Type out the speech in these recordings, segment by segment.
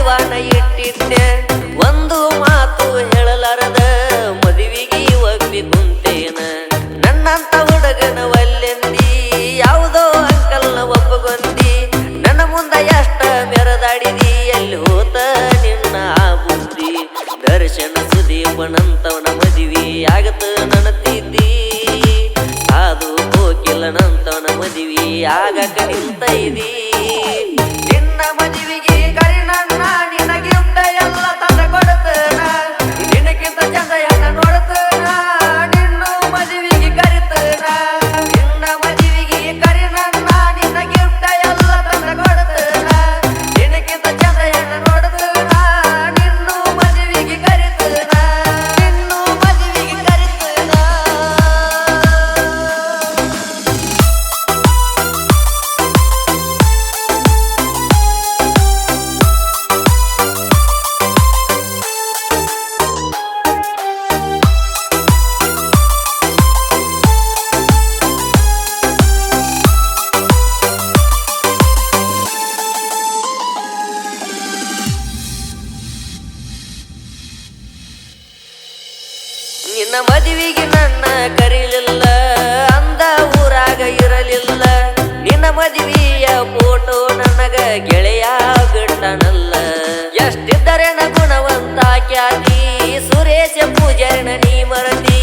ಜೀವನ ಇಟ್ಟಿದ್ದೆ ಒಂದು ಮಾತು ಹೇಳಲಾರದ ಮದುವೆಗೆ ಒಪ್ಪಿ ಕುಂತೇನ ನನ್ನಂತ ಹುಡುಗನ ಒಲ್ಲೆಂದಿ ಯಾವುದೋ ಅಂಕಲ್ನ ಒಪ್ಪಗೊಂದಿ ನನ್ನ ಮುಂದ ಎಷ್ಟ ಮೆರದಾಡಿದಿ ಎಲ್ಲಿ ಹೋತ ನಿನ್ನ ಬುದ್ಧಿ ದರ್ಶನ ಸುದೀಪನಂತವನ ಮದುವೆ ಆಗತ ನನತಿದ್ದಿ ಸಾಧು ಕೋಕಿಲನಂತವನ ಮದುವೆ ಆಗಕ ನಿಂತ ಇದಿ ನಿನ್ನ ಮದುವೆಗೆ ಕರಿನನ್ನ ನಿನಗೆ ಎಲ್ಲ ತಂದ ಕೊಡ್ತೇನ ನಿನಗಿಂತ ಚಂದ ಹೆಣ್ಣ ನೋಡ್ತೇನ ನಿನ್ನ ಮದುವೆಗೆ ಕರಿತೇನ ನಿನ್ನ ಮದುವೆಗೆ ಕರಿನನ್ನ ನಿನಗೆ ಎಲ್ಲ ತಂದ ಕೊಡ್ತೇನ ನಿನಗಿಂತ ಚಂದ ಹೆಣ್ಣ ನೋಡ್ತೇನ ನಿನ್ನ ಮದುವೆಗೆ ಕರಿತೇನ ನಿನ್ನ ಮದುವೆಗೆ ಕರಿತೇನ. ನಿನ್ನ ಮದುವೆಗೆ ನನ್ನ ಕರೀಲಿಲ್ಲ ಅಂದ ಊರಾಗ ಇರಲಿಲ್ಲ ನಿನ್ನ ಮದುವೆಯ ಫೋಟೋ ನನಗ ಗೆಳೆಯ ಬಿಟ್ಟನಲ್ಲ ಎಷ್ಟಿದ್ದರೆನ ಗುಣವಂತ ಖ್ಯಾತಿ ಸುರೇಶ ಪೂಜಾರಿನ ನೀ ಮರತಿ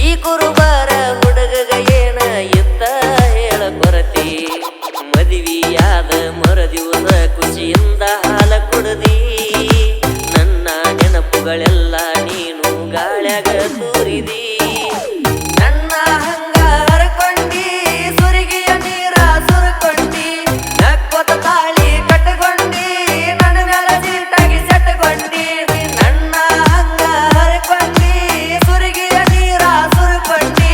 ಈ ಕುರುಬಾರ ಹುಡುಗಗ ಏನ ಇತ್ತ ಹೇಳ ಕೊರತಿ ಮದುವೆಯಾದ ಮರದಿವಸ ಖುಷಿಯಿಂದ ಹಾಲ ಕುಡದಿ ನನ್ನ ನೆನಪುಗಳೆಲ್ಲ ನೀನು ಗಾಳ್ಯಾಗ ತೂರಿದಿ ನನ್ನ ಹಂಗ ಹರಕೊಂಡಿ ಸುರಿಗೆಯ ನೀರ ಸುರಕೊಂಡಿ ನಕ್ಕೊತ ತಾಳಿ ಕಟ್ಟಕೊಂಡಿ ನನ್ನ ಮೇಲೆ ಸೀಟಾಗಿ ಸೆಟ್ಟಕೊಂಡಿ ನನ್ನ ಹಂಗ ಹರಕೊಂಡಿ ಸುರಿಗೆಯ ನೀರ ಸುರಕೊಂಡಿ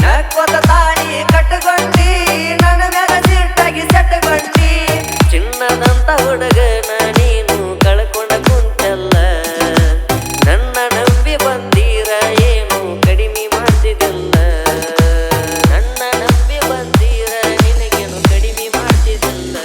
ನಕ್ಕೊತ ತಾಳಿ ಕಟ್ಟಕೊಂಡಿ ನನ್ನ ಮೇಲೆ ಸೀಟಾಗಿ ಸೆಟ್ಟಕೊಂಡಿ ಚಿನ್ನದಂತ ಹುಡುಗನ ನೀನು ಕಳ್ಕೊಂಡ ಕುಂತಲ್ಲ ನನ್ನ ನಂಬಿ ಬಂದೀರ ಏನು ಕಡಿಮೆ ಮಾಡ್ತಿದ್ದಿಲ್ಲ ನನ್ನ ನಂಬಿ ಬಂದೀರ ನಿನಗೇನು ಕಡಿಮೆ ಮಾಡ್ತಿದ್ದಿಲ್ಲ.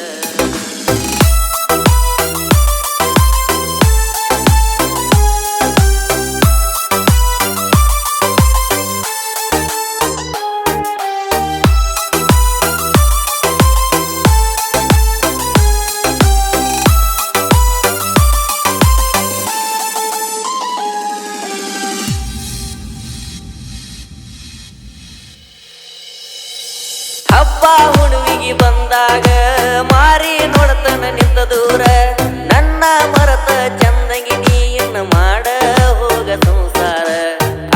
ಹಬ್ಬ ಹುಣ್ಣಿಗೆ ಬಂದಾಗ ಮಾರಿ ನೋಡ್ತನ ನಿಂತ ದೂರ ನನ್ನ ಮರತ ಚಂದಂಗಿ ನೀನ ಮಾಡ ಹೋಗ ಸಂಸಾರ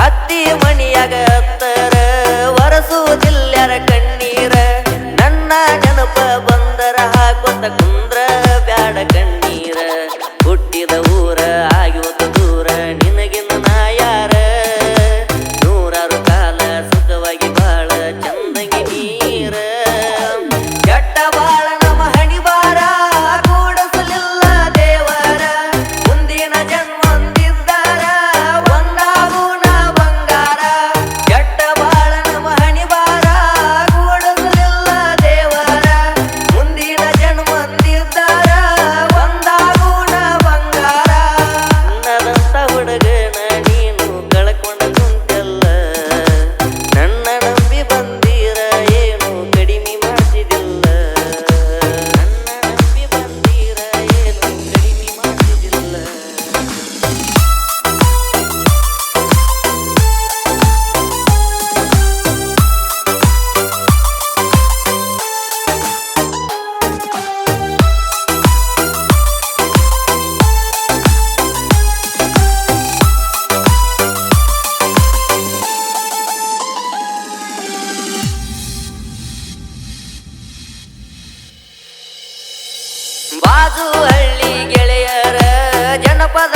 ಅತ್ತಿ ಮಣಿಯಾಗ ಹತ್ತರ ಒರಸುವುದಿಲ್ಲಾರ ಕಣ್ಣೀರ ನನ್ನ ನೆನಪ ಬಂದರ ಹಾಕೋತ ಕುಂದ್ರ ಬ್ಯಾಡ ಕಣ್ಣೀರ ಹುಟ್ಟಿದ ಊರ ಆಗಿವತ್ತು ದೂರ ನಿನಗಿನ್ನ ನಾ ಯಾರ ನೂರಾರು ಕಾಲ ಸುಖವಾಗಿ ಬಾಳ ಚಂದಂಗಿ ನೀರ ಕೆಟ್ಟ ಬಾಳ ನಮ್ಮ ಹಣಿಬಾರ ಕೂಡಸಲಿಲ್ಲ ದೇವರ ಮುಂದಿನ ಜನ್ಮ ಹೊಂದಿದ್ದಾರ ಒಂದಾಗುಣ ಬಂಗಾರ ಕೆಟ್ಟ ಬಾಳ ನಮ್ಮ ಹಣಿಬಾರ ಕೂಡಸಲಿಲ್ಲ ದೇವರ ಮುಂದಿನ ಜನ್ಮ ಹೊಂದಿದ್ದಾರ ಒಂದಾಗುಣ ಬಂಗಾರ ನನ್ನದಂತ ಹುಡುಗನ ನೀನು ಕಳ್ಕೊಂಡ ಕುಂತೆಲ್ಲ ನನ್ನ ನಂಬಿ ಬಂದೀರ ಏನು ಕಡಿಮೆ ಮಾಡ್ತಿದ್ದಿಲ್ಲ ನನ್ನ ನಂಬಿ ಬಂದೀರ ಏನು ಕಡಿಮೆ ಮಾಡ್ತಿದ್ದಿಲ್ಲ. ಬಾಜು ಹಳ್ಳಿ ಗೆಳೆಯರ ಜನಪದ